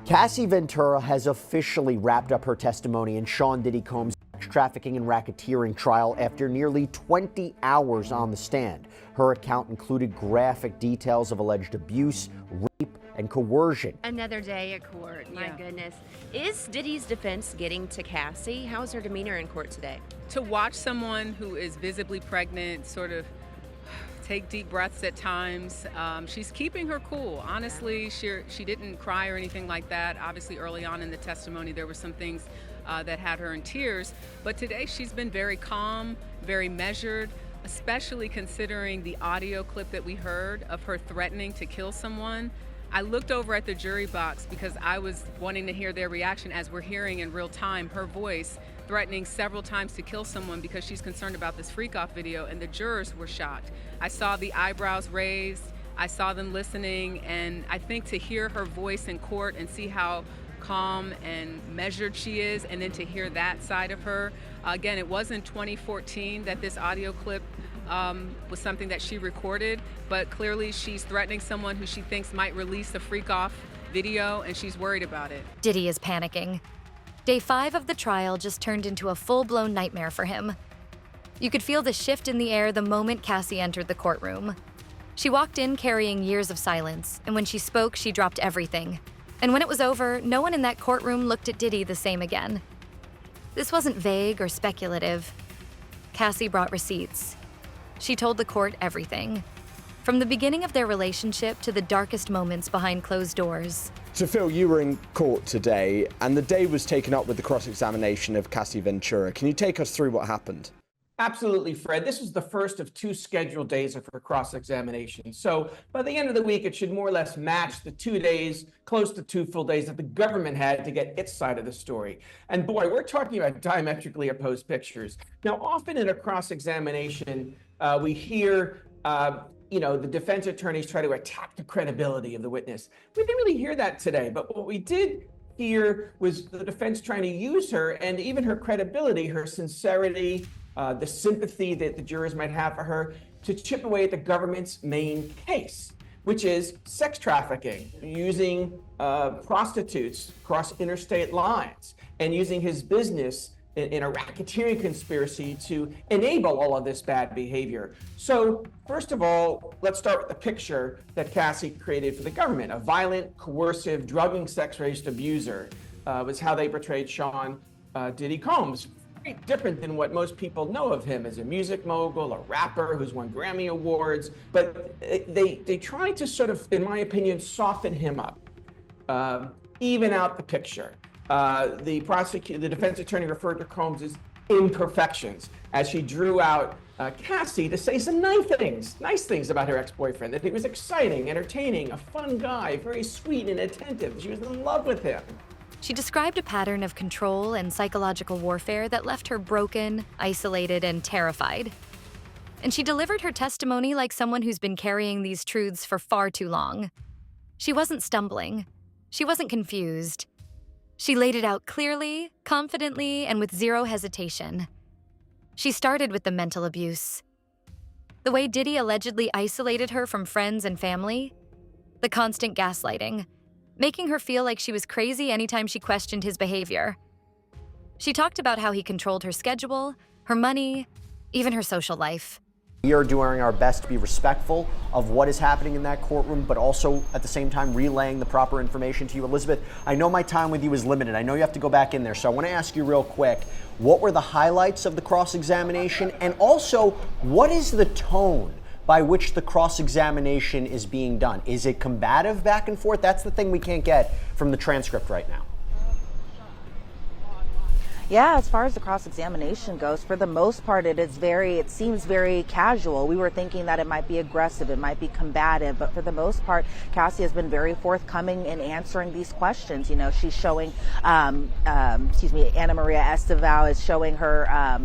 Cassie Ventura has officially wrapped up her testimony in Sean Diddy Combs' sex trafficking and racketeering trial after nearly 20 hours on the stand. Her account included graphic details of alleged abuse, rape, and coercion. Another day at court, my goodness. Is Diddy's defense getting to Cassie? How's her demeanor in court today? To watch someone who is visibly pregnant sort of take deep breaths at times. She's keeping her cool. Honestly, she didn't cry or anything like that. Obviously, early on in the testimony, there were some things that had her in tears. But today, she's been very calm, very measured, especially considering the audio clip that we heard of her threatening to kill someone. I looked over at the jury box because I was wanting to hear their reaction as we're hearing in real time her voice threatening several times to kill someone because she's concerned about this freak-off video, and the jurors were shocked. I saw the eyebrows raised, I saw them listening, and I think to hear her voice in court and see how calm and measured she is, and then to hear that side of her. Again, it was in 2014 that this audio clip was something that she recorded, but clearly she's threatening someone who she thinks might release a freak-off video, and she's worried about it. Diddy is panicking. Day 5 of the trial just turned into a full-blown nightmare for him. You could feel the shift in the air the moment Cassie entered the courtroom. She walked in carrying years of silence, and when she spoke, she dropped everything. And when it was over, no one in that courtroom looked at Diddy the same again. This wasn't vague or speculative. Cassie brought receipts. She told the court everything, from the beginning of their relationship to the darkest moments behind closed doors. So Phil, you were in court today, and the day was taken up with the cross-examination of Cassie Ventura. Can you take us through what happened? Absolutely, Fred. This was the first of 2 scheduled days of her cross-examination. So by the end of the week, it should more or less match the 2 days, close to 2 full days that the government had to get its side of the story. And boy, we're talking about diametrically opposed pictures. Now, often in a cross-examination, we hear the defense attorneys try to attack the credibility of the witness. We didn't really hear that today, but what we did hear was the defense trying to use her and even her credibility, her sincerity, the sympathy that the jurors might have for her to chip away at the government's main case, which is sex trafficking, using prostitutes across interstate lines, and using his business in a racketeering conspiracy to enable all of this bad behavior. So first of all, let's start with the picture that Cassie created for the government. A violent, coercive, drugging, sex-based abuser was how they portrayed Sean Diddy Combs. Very different than what most people know of him as a music mogul, a rapper who's won Grammy Awards. But they tried to sort of, in my opinion, soften him up, even out the picture. The defense attorney referred to Combs' imperfections as she drew out Cassie to say some nice things about her ex-boyfriend, that he was exciting, entertaining, a fun guy, very sweet and attentive. She was in love with him. She described a pattern of control and psychological warfare that left her broken, isolated, and terrified. And she delivered her testimony like someone who's been carrying these truths for far too long. She wasn't stumbling. She wasn't confused. She laid it out clearly, confidently, and with zero hesitation. She started with the mental abuse. The way Diddy allegedly isolated her from friends and family. The constant gaslighting, making her feel like she was crazy anytime she questioned his behavior. She talked about how he controlled her schedule, her money, even her social life. We are doing our best to be respectful of what is happening in that courtroom, but also at the same time relaying the proper information to you. Elizabeth, I know my time with you is limited. I know you have to go back in there, so I want to ask you real quick, what were the highlights of the cross-examination? And also, what is the tone by which the cross-examination is being done? Is it combative back and forth? That's the thing we can't get from the transcript right now. Yeah, as far as the cross-examination goes, for the most part, it seems very casual. We were thinking that it might be aggressive, it might be combative, but for the most part, Cassie has been very forthcoming in answering these questions. You know, she's showing, Ana Maria Estevao is showing her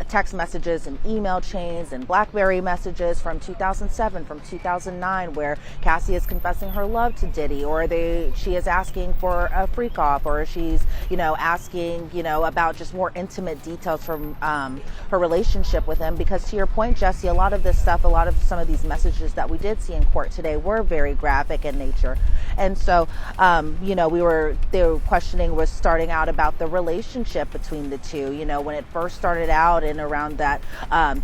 text messages and email chains and BlackBerry messages from 2007, from 2009, where Cassie is confessing her love to Diddy, or she is asking for a freak off, or she's, asking, about just more intimate details from her relationship with him. Because to your point, Jesse, a lot of this stuff, a lot of some of these messages that we did see in court today were very graphic in nature. And so, the questioning was starting out about the relationship between the two. When it first started out and around that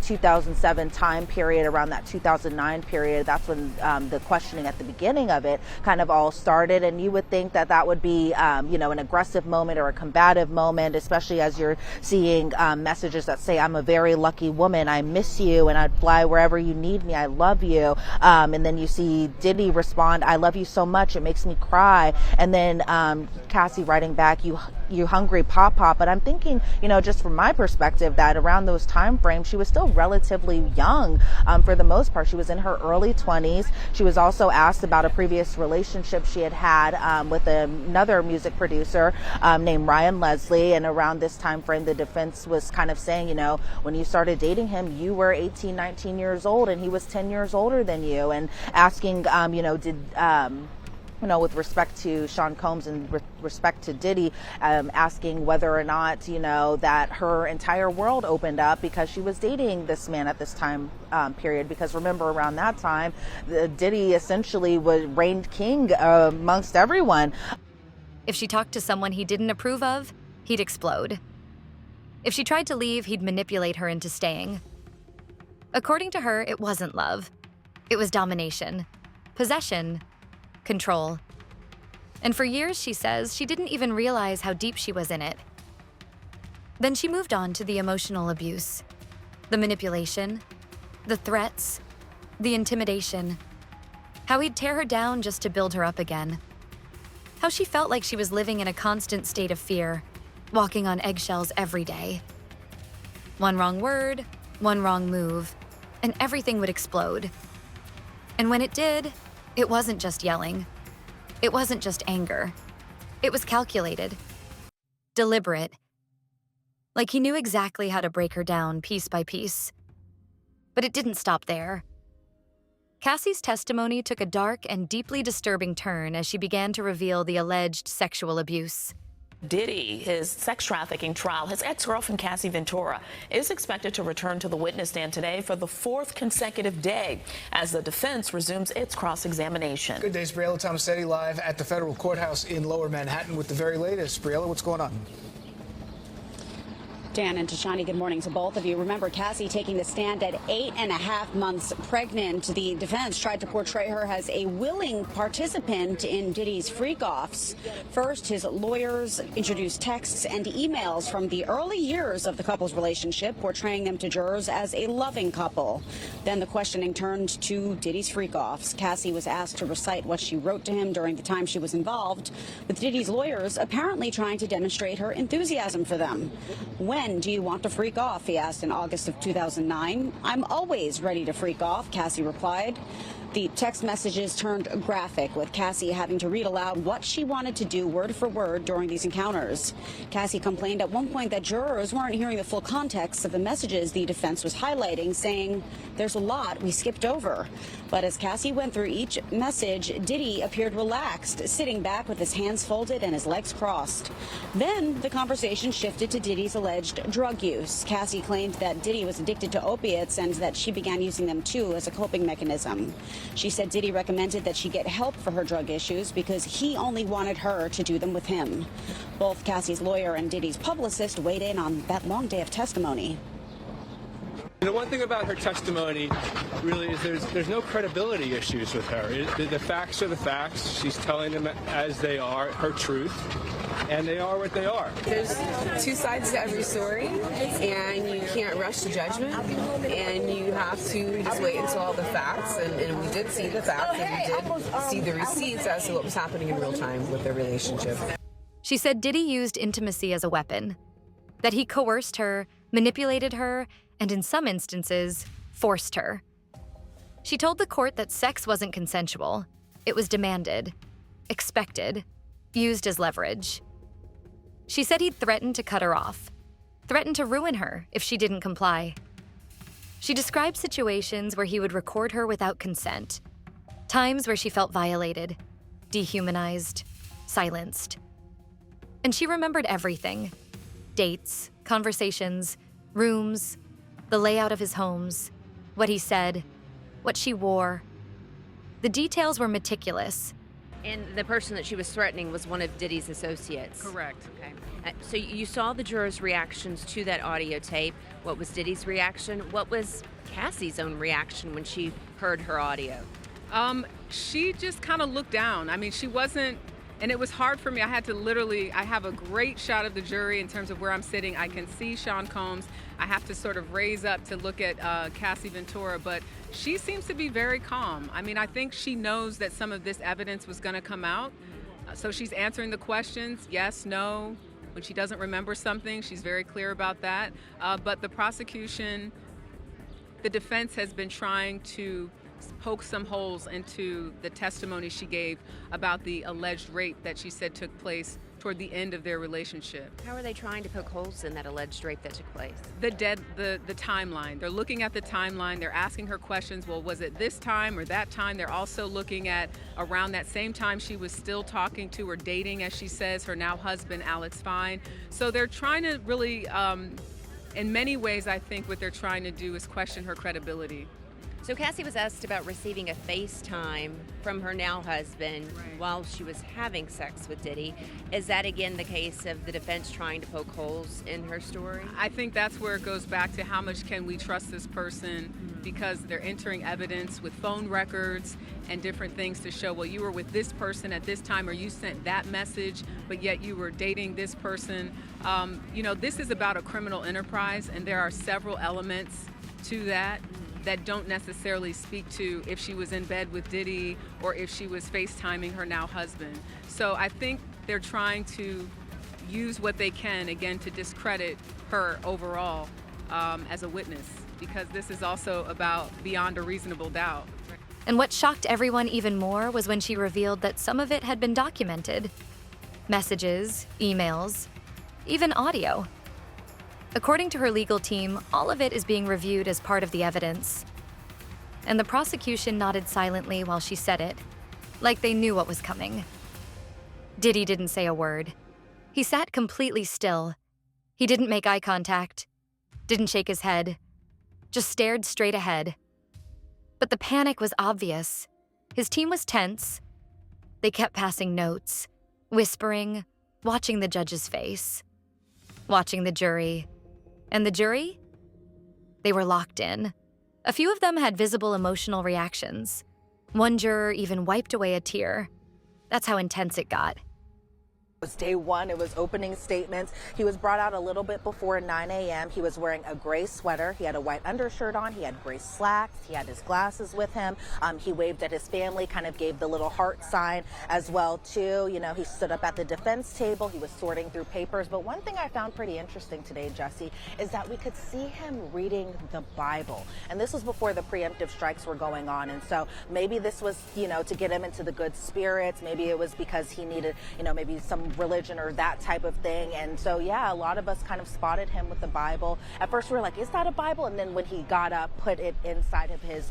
2007 time period, around that 2009 period, that's when the questioning at the beginning of it kind of all started. And you would think that would be, an aggressive moment or a combative moment, especially as you're seeing messages that say, "I'm a very lucky woman. I miss you and I'd fly wherever you need me. I love you." And then you see Diddy respond, "I love you so much. It makes me cry." And then Cassie writing back, you hungry pop. But I'm thinking, just from my perspective, that around those time frames, she was still relatively young for the most part. She was in her early 20s. She was also asked about a previous relationship she had with another music producer named Ryan Leslie. And around this time frame, the defense was kind of saying, when you started dating him, you were 18, 19 years old and he was 10 years older than you. And asking, with respect to Sean Combs and with respect to Diddy, asking whether or not, that her entire world opened up because she was dating this man at this time period. Because remember, around that time, Diddy essentially reigned king amongst everyone. If she talked to someone he didn't approve of, he'd explode. If she tried to leave, he'd manipulate her into staying. According to her, it wasn't love. It was domination, possession, control. And for years, she says, she didn't even realize how deep she was in it. Then she moved on to the emotional abuse, the manipulation, the threats, the intimidation, how he'd tear her down just to build her up again, how she felt like she was living in a constant state of fear, walking on eggshells every day. One wrong word, one wrong move, and everything would explode. And when it did, it wasn't just yelling. It wasn't just anger. It was calculated, deliberate. Like he knew exactly how to break her down piece by piece. But it didn't stop there. Cassie's testimony took a dark and deeply disturbing turn as she began to reveal the alleged sexual abuse. Diddy, his sex trafficking trial, his ex-girlfriend Cassie Ventura is expected to return to the witness stand today for the 4th consecutive day as the defense resumes its cross-examination. Good day, Briella Tomasetti live at the federal courthouse in Lower Manhattan with the very latest. Briella, what's going on? Dan and Tashani, good morning to both of you. Remember, Cassie taking the stand at 8.5 months pregnant. The defense tried to portray her as a willing participant in Diddy's freak-offs. First, his lawyers introduced texts and emails from the early years of the couple's relationship, portraying them to jurors as a loving couple. Then the questioning turned to Diddy's freak-offs. Cassie was asked to recite what she wrote to him during the time she was involved, with Diddy's lawyers apparently trying to demonstrate her enthusiasm for them. "When do you want to freak off?" he asked in August of 2009. "I'm always ready to freak off," Cassie replied. The text messages turned graphic, with Cassie having to read aloud what she wanted to do word for word during these encounters. Cassie complained at one point that jurors weren't hearing the full context of the messages the defense was highlighting, saying, "There's a lot we skipped over." But as Cassie went through each message, Diddy appeared relaxed, sitting back with his hands folded and his legs crossed. Then the conversation shifted to Diddy's alleged drug use. Cassie claimed that Diddy was addicted to opiates and that she began using them too as a coping mechanism. She said Diddy recommended that she get help for her drug issues because he only wanted her to do them with him. Both Cassie's lawyer and Diddy's publicist weighed in on that long day of testimony. The one thing about her testimony really is there's no credibility issues with her. The facts are the facts. She's telling them as they are, her truth, and they are what they are. There's two sides to every story, and you can't rush to judgment, and you have to just wait until all the facts, and we did see the facts, and we did see the receipts as to what was happening in real time with their relationship. She said Diddy used intimacy as a weapon, that he coerced her, manipulated her, and in some instances, forced her. She told the court that sex wasn't consensual. It was demanded, expected, used as leverage. She said he'd threatened to cut her off, threatened to ruin her if she didn't comply. She described situations where he would record her without consent, times where she felt violated, dehumanized, silenced. And she remembered everything: dates, conversations, rooms, the layout of his homes, what he said, what she wore. The details were meticulous. And the person that she was threatening was one of Diddy's associates. Correct. Okay. So you saw the jurors' reactions to that audio tape. What was Diddy's reaction? What was Cassie's own reaction when she heard her audio? She just kind of looked down. I mean, she wasn't, and it was hard for me. I have a great shot of the jury in terms of where I'm sitting. I can see Sean Combs. I have to sort of raise up to look at Cassie Ventura, but she seems to be very calm. I mean, I think she knows that some of this evidence was going to come out. So she's answering the questions, yes, no. When she doesn't remember something, she's very clear about that. But the prosecution, the defense has been trying to poke some holes into the testimony she gave about the alleged rape that she said took place toward the end of their relationship. How are they trying to poke holes in that alleged rape that took place? The timeline. They're looking at the timeline. They're asking her questions. Well, was it this time or that time? They're also looking at around that same time she was still talking to or dating, as she says, her now husband, Alex Fine. So they're trying to really, in many ways, I think what they're trying to do is question her credibility. So Cassie was asked about receiving a FaceTime from her now husband while she was having sex with Diddy. Is that again the case of the defense trying to poke holes in her story? I think that's where it goes back to how much can we trust this person, because they're entering evidence with phone records and different things to show, well, you were with this person at this time, or you sent that message, but yet you were dating this person. This is about a criminal enterprise, and there are several elements to that don't necessarily speak to if she was in bed with Diddy or if she was FaceTiming her now husband. So I think they're trying to use what they can, again, to discredit her overall as a witness, because this is also about beyond a reasonable doubt. And what shocked everyone even more was when she revealed that some of it had been documented. Messages, emails, even audio. According to her legal team, all of it is being reviewed as part of the evidence. And the prosecution nodded silently while she said it, like they knew what was coming. Diddy didn't say a word. He sat completely still. He didn't make eye contact, didn't shake his head, just stared straight ahead. But the panic was obvious. His team was tense. They kept passing notes, whispering, watching the judge's face, watching the jury. And the jury? They were locked in. A few of them had visible emotional reactions. One juror even wiped away a tear. That's how intense it got. It was day one. It was opening statements. He was brought out a little bit before 9 a.m. He was wearing a gray sweater. He had a white undershirt on. He had gray slacks. He had his glasses with him. He waved at his family, kind of gave the little heart sign as well, too. He stood up at the defense table. He was sorting through papers. But one thing I found pretty interesting today, Jesse, is that we could see him reading the Bible. And this was before the preemptive strikes were going on. And so maybe this was, to get him into the good spirits. Maybe it was because he needed, maybe some religion or that type of thing. And so, yeah, a lot of us kind of spotted him with the Bible. At first we were like, is that a Bible? And then when he got up, put it inside of his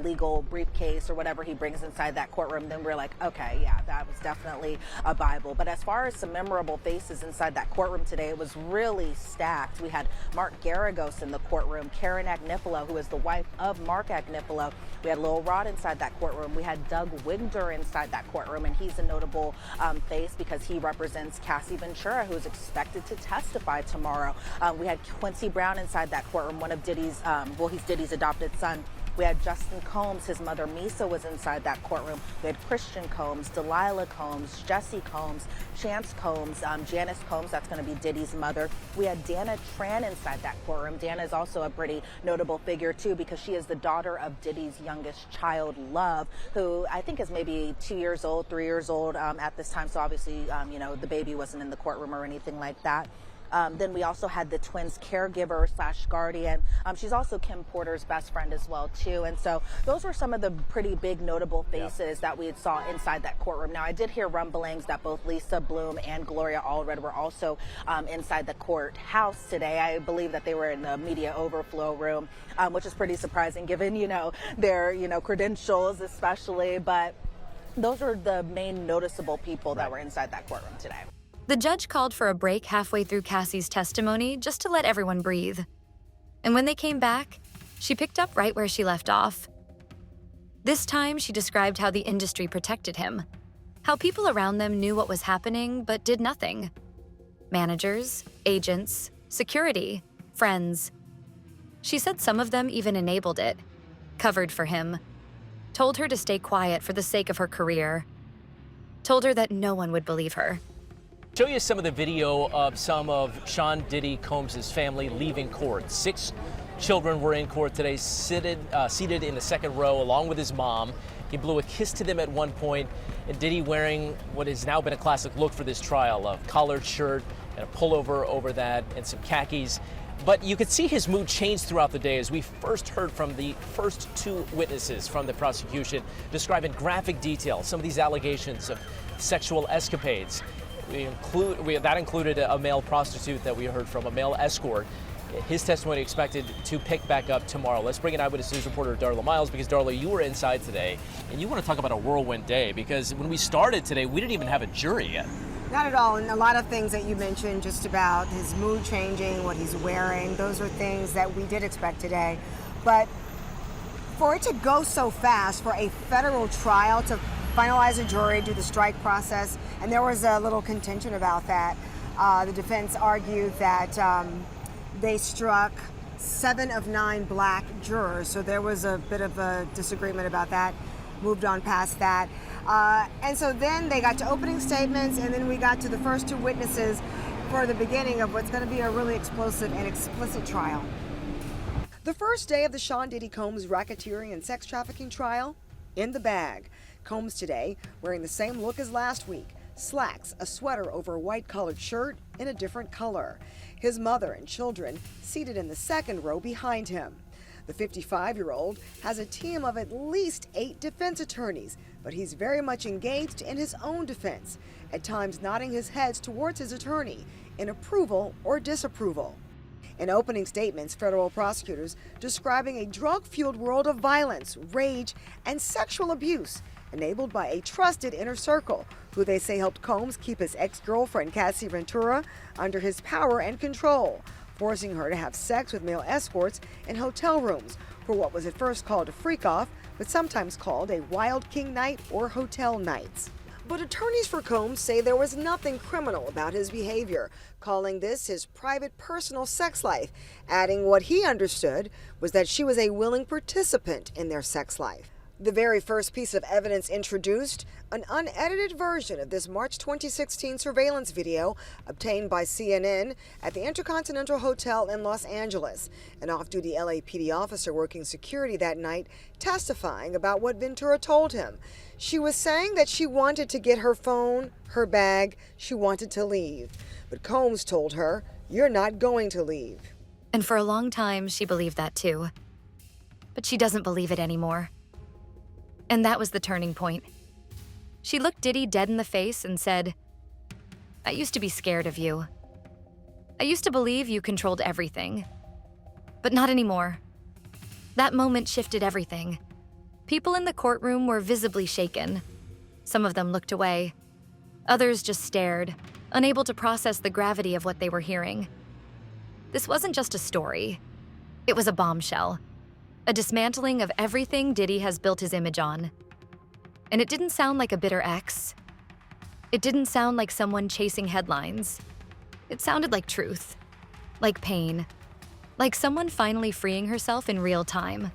legal briefcase or whatever he brings inside that courtroom, then we're like, okay, yeah, that was definitely a Bible. But as far as some memorable faces inside that courtroom today, it was really stacked. We had Mark Garagos in the courtroom, Karen Agnifilo, who is the wife of Mark Agnifilo. We had Lil Rod inside that courtroom. We had Doug Wigder inside that courtroom, and he's a notable face because he represents Cassie Ventura, who is expected to testify tomorrow. We had Quincy Brown inside that courtroom, one of Diddy's, he's Diddy's adopted son. We had Justin Combs, his mother Misa was inside that courtroom. We had Christian Combs, Delilah Combs, Jesse Combs, Chance Combs, Janice Combs, that's going to be Diddy's mother. We had Dana Tran inside that courtroom. Dana is also a pretty notable figure too, because she is the daughter of Diddy's youngest child, Love, who I think is maybe 2 years old, 3 years old at this time. So obviously, the baby wasn't in the courtroom or anything like that. Then we also had the twins' caregiver / guardian. She's also Kim Porter's best friend as well, too. And so those were some of the pretty big notable faces that we saw inside that courtroom. Now, I did hear rumblings that both Lisa Bloom and Gloria Allred were also inside the courthouse today. I believe that they were in the media overflow room, which is pretty surprising given, their, credentials especially. But those are the main noticeable people that were inside that courtroom today. The judge called for a break halfway through Cassie's testimony just to let everyone breathe. And when they came back, she picked up right where she left off. This time, she described how the industry protected him, how people around them knew what was happening but did nothing. Managers, agents, security, friends. She said some of them even enabled it, covered for him, told her to stay quiet for the sake of her career, told her that no one would believe her. Show you some of the video of some of Sean Diddy Combs' family leaving court. 6 children were in court today, seated in the second row along with his mom. He blew a kiss to them at one point, and Diddy wearing what has now been a classic look for this trial, a collared shirt and a pullover over that and some khakis. But you could see his mood change throughout the day as we first heard from the first 2 witnesses from the prosecution describing graphic detail some of these allegations of sexual escapades. That included a male prostitute that we heard from, a male escort. His testimony expected to pick back up tomorrow. Let's bring in Eyewitness News reporter Darla Miles, because Darla, you were inside today, and you want to talk about a whirlwind day, because when we started today, we didn't even have a jury yet. Not at all, and a lot of things that you mentioned just about his mood changing, what he's wearing, those are things that we did expect today. But for it to go so fast, for a federal trial to finalize a jury, do the strike process, and there was a little contention about that. The defense argued that they struck 7 of 9 black jurors, so there was a bit of a disagreement about that, moved on past that. And so then they got to opening statements, and then we got to the first 2 witnesses for the beginning of what's going to be a really explosive and explicit trial. The first day of the Sean Diddy Combs racketeering and sex trafficking trial, in the bag. Combs today wearing the same look as last week, slacks, a sweater over a white collared shirt in a different color. His mother and children seated in the second row behind him. The 55-year-old has a team of at least 8 defense attorneys, but he's very much engaged in his own defense, at times nodding his head towards his attorney in approval or disapproval. In opening statements, federal prosecutors describing a drug-fueled world of violence, rage, and sexual abuse enabled by a trusted inner circle who they say helped Combs keep his ex-girlfriend Cassie Ventura under his power and control, forcing her to have sex with male escorts in hotel rooms for what was at first called a freak-off, but sometimes called a Wild King night or hotel nights. But attorneys for Combs say there was nothing criminal about his behavior, calling this his private personal sex life, adding what he understood was that she was a willing participant in their sex life. The very first piece of evidence introduced, an unedited version of this March 2016 surveillance video obtained by CNN at the Intercontinental Hotel in Los Angeles. An off-duty LAPD officer working security that night testifying about what Ventura told him. She was saying that she wanted to get her phone, her bag, she wanted to leave. But Combs told her, "You're not going to leave." And for a long time, she believed that too. But she doesn't believe it anymore. And that was the turning point. She looked Diddy dead in the face and said, "I used to be scared of you. I used to believe you controlled everything. But not anymore." That moment shifted everything. People in the courtroom were visibly shaken. Some of them looked away. Others just stared, unable to process the gravity of what they were hearing. This wasn't just a story. It was a bombshell. A dismantling of everything Diddy has built his image on. And it didn't sound like a bitter ex. It didn't sound like someone chasing headlines. It sounded like truth, like pain, like someone finally freeing herself in real time.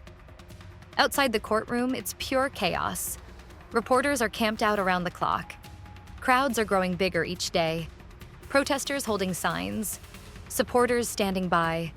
Outside the courtroom, it's pure chaos. Reporters are camped out around the clock. Crowds are growing bigger each day. Protesters holding signs. Supporters standing by.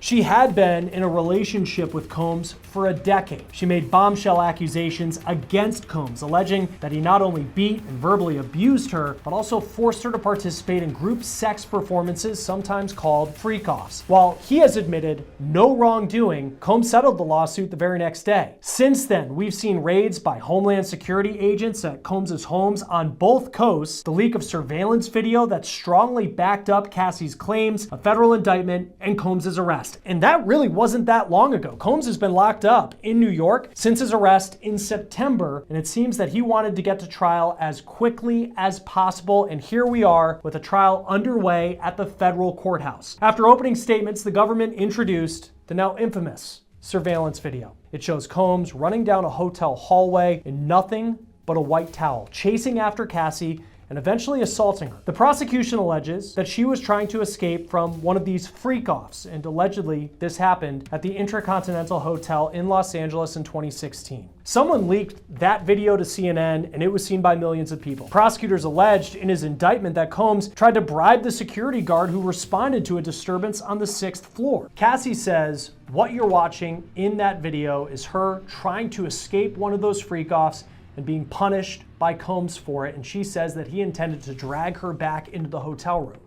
She had been in a relationship with Combs for a decade. She made bombshell accusations against Combs, alleging that he not only beat and verbally abused her, but also forced her to participate in group sex performances, sometimes called freak-offs. While he has admitted no wrongdoing, Combs settled the lawsuit the very next day. Since then, we've seen raids by Homeland Security agents at Combs' homes on both coasts, the leak of surveillance video that strongly backed up Cassie's claims, a federal indictment, and Combs' arrest. And that really wasn't that long ago. Combs has been locked up in New York since his arrest in September, and it seems that he wanted to get to trial as quickly as possible, and here we are with a trial underway at the federal courthouse. After opening statements, the government introduced the now infamous surveillance video. It shows Combs running down a hotel hallway in nothing but a white towel, chasing after Cassie and eventually assaulting her. The prosecution alleges that she was trying to escape from one of these freak-offs, and allegedly this happened at the Intercontinental Hotel in Los Angeles in 2016. Someone leaked that video to CNN, and it was seen by millions of people. Prosecutors alleged in his indictment that Combs tried to bribe the security guard who responded to a disturbance on the 6th floor. Cassie says what you're watching in that video is her trying to escape one of those freak-offs and being punished by Combs for it, and she says that he intended to drag her back into the hotel room.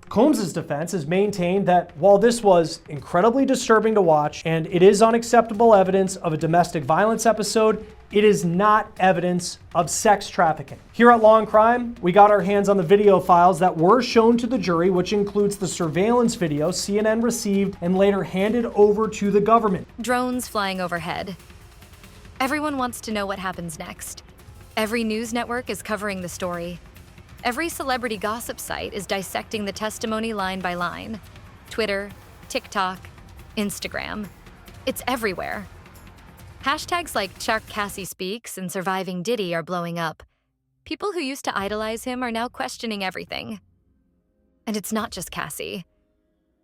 Combs' defense has maintained that while this was incredibly disturbing to watch and it is unacceptable evidence of a domestic violence episode, it is not evidence of sex trafficking. Here at Law and Crime, we got our hands on the video files that were shown to the jury, which includes the surveillance video CNN received and later handed over to the government. Drones flying overhead. Everyone wants to know what happens next. Every news network is covering the story. Every celebrity gossip site is dissecting the testimony line by line. Twitter, TikTok, Instagram. It's everywhere. Hashtags like Chuck Cassie Speaks and Surviving Diddy are blowing up. People who used to idolize him are now questioning everything. And it's not just Cassie.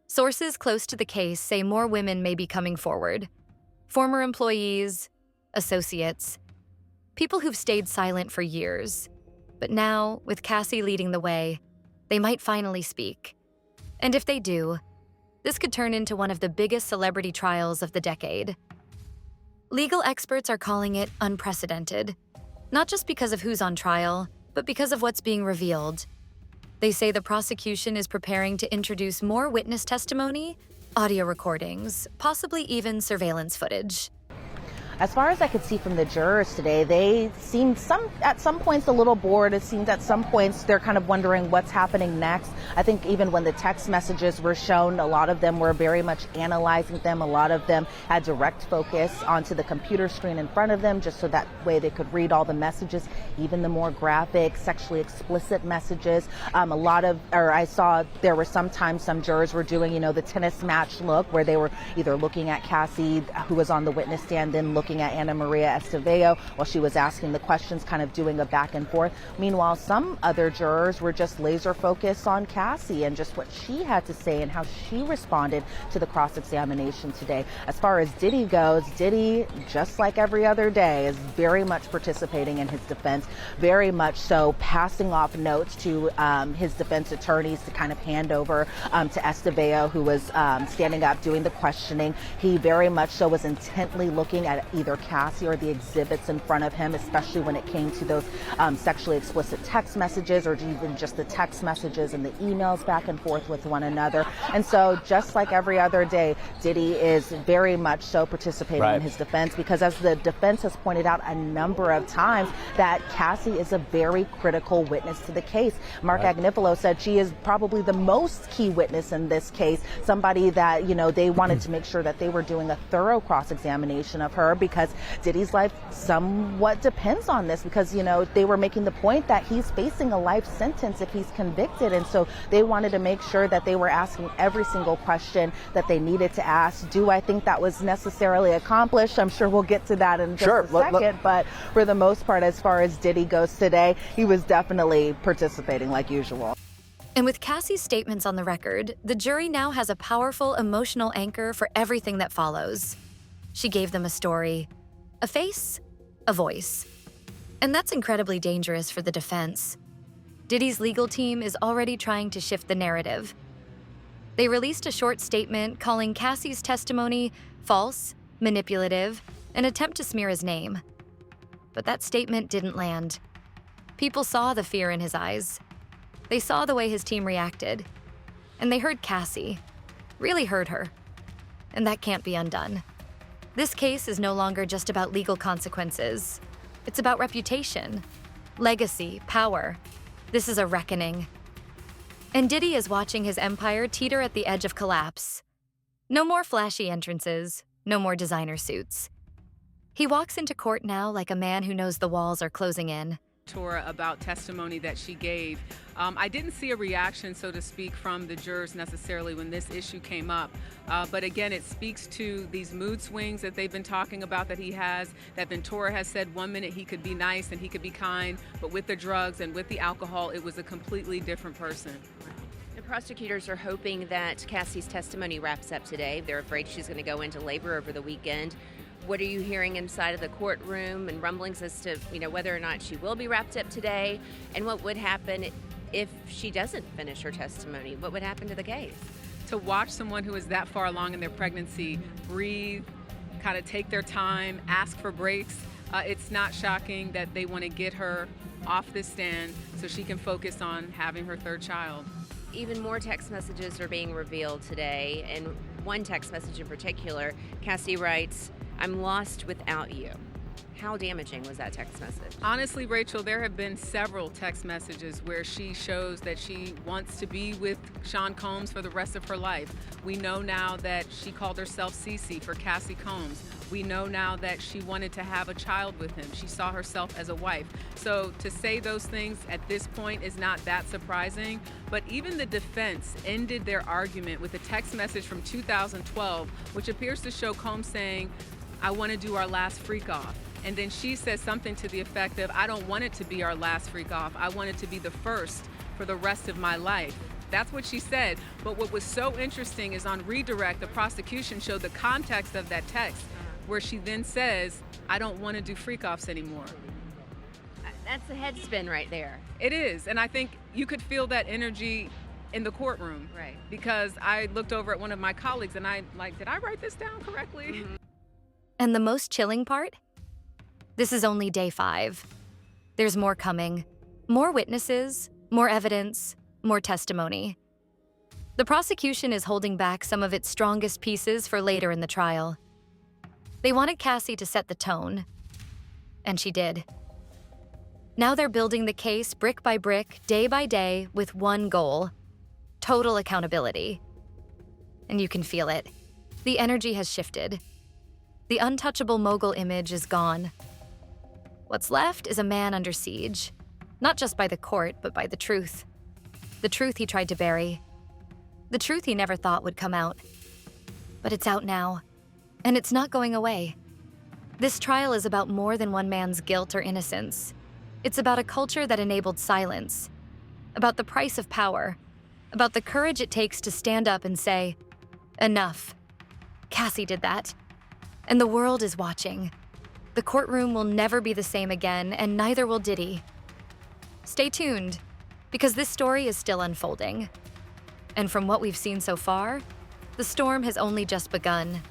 Sources close to the case say more women may be coming forward. Former employees, associates, people who've stayed silent for years. But now, with Cassie leading the way, they might finally speak. And if they do, this could turn into one of the biggest celebrity trials of the decade. Legal experts are calling it unprecedented, not just because of who's on trial, but because of what's being revealed. They say the prosecution is preparing to introduce more witness testimony, audio recordings, possibly even surveillance footage. As far as I could see from the jurors today, they seemed at some points a little bored. It seemed at some points they're kind of wondering what's happening next. I think even when the text messages were shown, a lot of them were very much analyzing them. A lot of them had direct focus onto the computer screen in front of them, just so that way they could read all the messages, even the more graphic, sexually explicit messages. I saw there were sometimes some jurors were doing, the tennis match look, where they were either looking at Cassie, who was on the witness stand, then looking at Ana Maria Estevao while she was asking the questions, kind of doing a back and forth. Meanwhile, some other jurors were just laser focused on Cassie and just what she had to say and how she responded to the cross-examination today. As far as Diddy goes, Diddy, just like every other day, is very much participating in his defense, very much so passing off notes to his defense attorneys to kind of hand over to Estevao, who was standing up doing the questioning. He very much so was intently looking at either Cassie or the exhibits in front of him, especially when it came to those sexually explicit text messages, or even just the text messages and the emails back and forth with one another. And so just like every other day, Diddy is very much so participating in his defense, because as the defense has pointed out a number of times, that Cassie is a very critical witness to the case. Mark Agnifilo said she is probably the most key witness in this case, somebody that, they wanted to make sure that they were doing a thorough cross-examination of her, because Diddy's life somewhat depends on this, because, they were making the point that he's facing a life sentence if he's convicted. And so they wanted to make sure that they were asking every single question that they needed to ask. Do I think that was necessarily accomplished? I'm sure we'll get to that in just a second. But for the most part, as far as Diddy goes today, he was definitely participating like usual. And with Cassie's statements on the record, the jury now has a powerful emotional anchor for everything that follows. She gave them a story, a face, a voice. And that's incredibly dangerous for the defense. Diddy's legal team is already trying to shift the narrative. They released a short statement calling Cassie's testimony false, manipulative, an attempt to smear his name. But that statement didn't land. People saw the fear in his eyes. They saw the way his team reacted. And they heard Cassie, really heard her. And that can't be undone. This case is no longer just about legal consequences. It's about reputation, legacy, power. This is a reckoning. And Diddy is watching his empire teeter at the edge of collapse. No more flashy entrances, no more designer suits. He walks into court now like a man who knows the walls are closing in. About testimony that she gave. I didn't see a reaction, so to speak, from the jurors necessarily when this issue came up. But again, it speaks to these mood swings that they've been talking about that he has, that Ventura has said 1 minute he could be nice and he could be kind, but with the drugs and with the alcohol, it was a completely different person. The prosecutors are hoping that Cassie's testimony wraps up today. They're afraid she's going to go into labor over the weekend. What are you hearing inside of the courtroom and rumblings as to, whether or not she will be wrapped up today, and what would happen if she doesn't finish her testimony? What would happen to the case? To watch someone who is that far along in their pregnancy breathe, kind of take their time, ask for breaks, it's not shocking that they want to get her off this stand so she can focus on having her third child. Even more text messages are being revealed today, and one text message in particular, Cassie writes, "I'm lost without you." How damaging was that text message? Honestly, Rachel, there have been several text messages where she shows that she wants to be with Sean Combs for the rest of her life. We know now that she called herself Cece for Cassie Combs. We know now that she wanted to have a child with him. She saw herself as a wife. So to say those things at this point is not that surprising, but even the defense ended their argument with a text message from 2012, which appears to show Combs saying, "I want to do our last freak off." And then she says something to the effect of, "I don't want it to be our last freak off. I want it to be the first for the rest of my life." That's what she said. But what was so interesting is on redirect, the prosecution showed the context of that text, where she then says, "I don't want to do freak offs anymore." That's a head spin right there. It is. And I think you could feel that energy in the courtroom. Right. Because I looked over at one of my colleagues and I did I write this down correctly? Mm-hmm. And the most chilling part? This is only day 5. There's more coming. More witnesses, more evidence, more testimony. The prosecution is holding back some of its strongest pieces for later in the trial. They wanted Cassie to set the tone, and she did. Now they're building the case brick by brick, day by day, with one goal: total accountability. And you can feel it. The energy has shifted. The untouchable mogul image is gone. What's left is a man under siege, not just by the court, but by the truth. The truth he tried to bury. The truth he never thought would come out. But it's out now, and it's not going away. This trial is about more than one man's guilt or innocence. It's about a culture that enabled silence, about the price of power, about the courage it takes to stand up and say, "Enough. Cassie did that." And the world is watching. The courtroom will never be the same again, and neither will Diddy. Stay tuned, because this story is still unfolding. And from what we've seen so far, the storm has only just begun.